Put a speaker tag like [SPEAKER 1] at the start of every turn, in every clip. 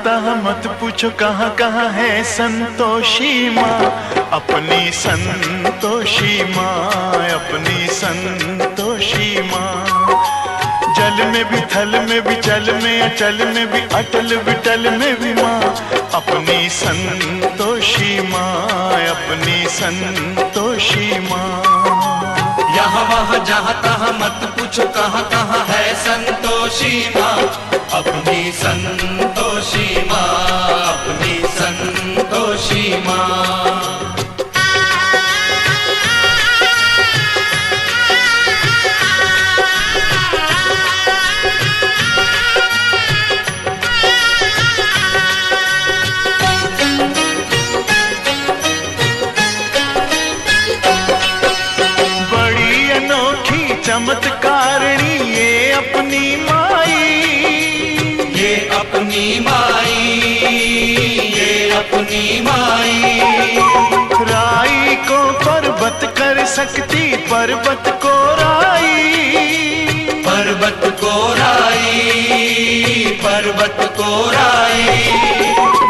[SPEAKER 1] तहाँ मत पूछो कहाँ कहाँ है संतोषी माँ, अपनी संतोषी माँ, अपनी संतोषी माँ। जल में भी थल में भी चल में अचल में भी अटल विटल में भी माँ, अपनी संतोषी माँ, अपनी संतोषी माँ।
[SPEAKER 2] यहाँ वहाँ जहाँ तहाँ मत पूछो कहाँ कहाँ है संतोषी माँ, अपनी संतोषी माँ, अपनी संतोषी माँ।
[SPEAKER 1] चमत्कारिणी ये अपनी माई,
[SPEAKER 2] ये अपनी माई, ये अपनी माई।
[SPEAKER 1] राई को पर्वत कर सकती पर्वत को राई,
[SPEAKER 2] पर्वत को राई, पर्वत को राई।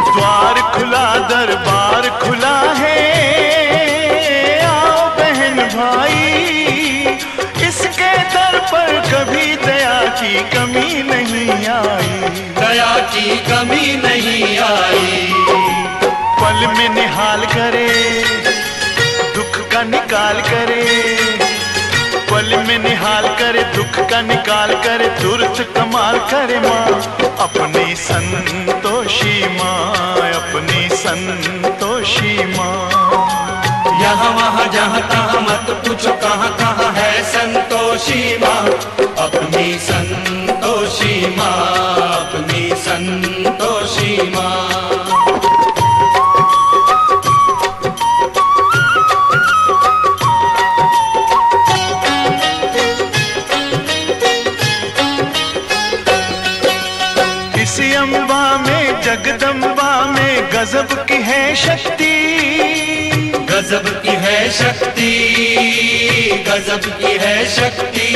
[SPEAKER 1] द्वार खुला दरबार खुला है, आओ बहन भाई, इसके दर पर कभी दया की कमी नहीं आई,
[SPEAKER 2] दया की कमी नहीं आई।
[SPEAKER 1] पल में निहाल करे दुख का निकाल करे, पल में निहाल करे दुख का निकाल करे, तुरंत कमाल करे माँ, अपनी संतोषी माँ, अपनी संतोषी माँ।
[SPEAKER 2] यहाँ वहाँ जहाँ तहाँ मत पूछो कहाँ कहाँ है संतोषी माँ, अपनी संतोषी माँ, अपनी संतोषी माँ।
[SPEAKER 1] इसी अम्बा में जगदम्बा में गजब की है शक्ति,
[SPEAKER 2] गजब की है शक्ति, गजब की है शक्ति।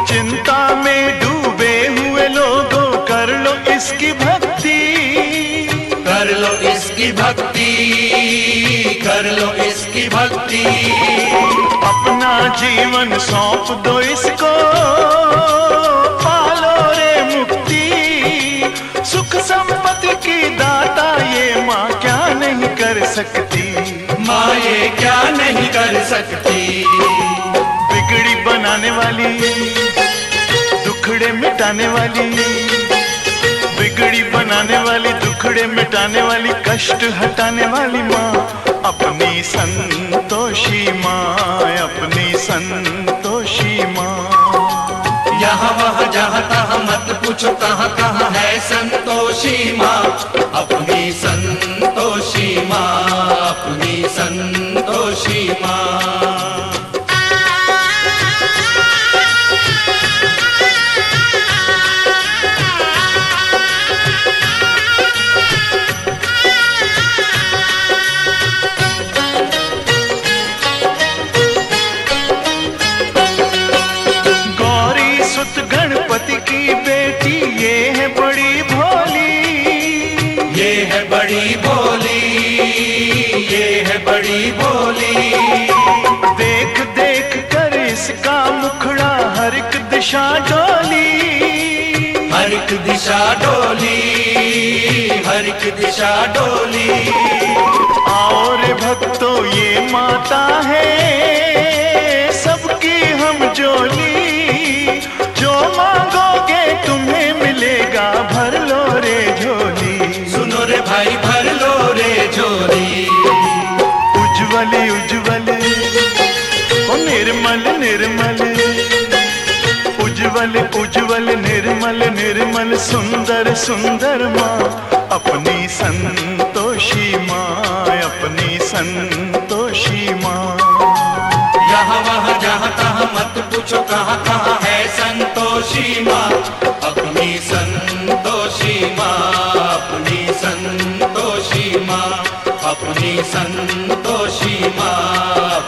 [SPEAKER 1] चिंता में डूबे हुए लोगों कर लो इसकी भक्ति,
[SPEAKER 2] कर लो इसकी भक्ति, कर लो इसकी भक्ति।
[SPEAKER 1] अपना जीवन सौंप दो इसको, पालो रे मुक्ति, सुख संपत्ति की दाता ये माँ क्या नहीं कर सकती,
[SPEAKER 2] माँ ये क्या नहीं कर सकती।
[SPEAKER 1] बिगड़ी बनाने वाली दुखड़े मिटाने वाली, बिगड़ी बनाने वाली दुखड़े मिटाने वाली, कष्ट हटाने वाली माँ, अपनी संतोषी माँ, अपनी संतोषी माँ।
[SPEAKER 2] यहाँ वहाँ जहाँ तहाँ मत पूछो कहाँ कहाँ है संतोषी माँ, अपनी संतोषी माँ, अपनी संतोषी माँ।
[SPEAKER 1] गणपति की बेटी ये है बड़ी भोली,
[SPEAKER 2] ये है बड़ी भोली, ये है बड़ी भोली।
[SPEAKER 1] देख देख कर इसका मुखड़ा हर एक दिशा डोली,
[SPEAKER 2] हर एक दिशा डोली, हर एक दिशा डोली।
[SPEAKER 1] आओ रे भक्तों ये माता है सबकी हम जोली, जो मांगोगे तुम्हें मिलेगा भर लो रे झोली।
[SPEAKER 2] सुनो रे भाई भर लो रे झोली।
[SPEAKER 1] उज्जवल उज्जवल ओ निर्मल निर्मल, उज्जवल उज्जवल निर्मल निर्मल, सुंदर सुंदर माँ, अपनी संतोषी माँ, अपनी संतोषी माँ।
[SPEAKER 2] यहाँ वहाँ जहाँ तहाँ मत पूछो कहाँ कहाँ है संतोषी माँ, अपनी संतोषी माँ, अपनी संतोषी माँ, अपनी संतोषी माँ।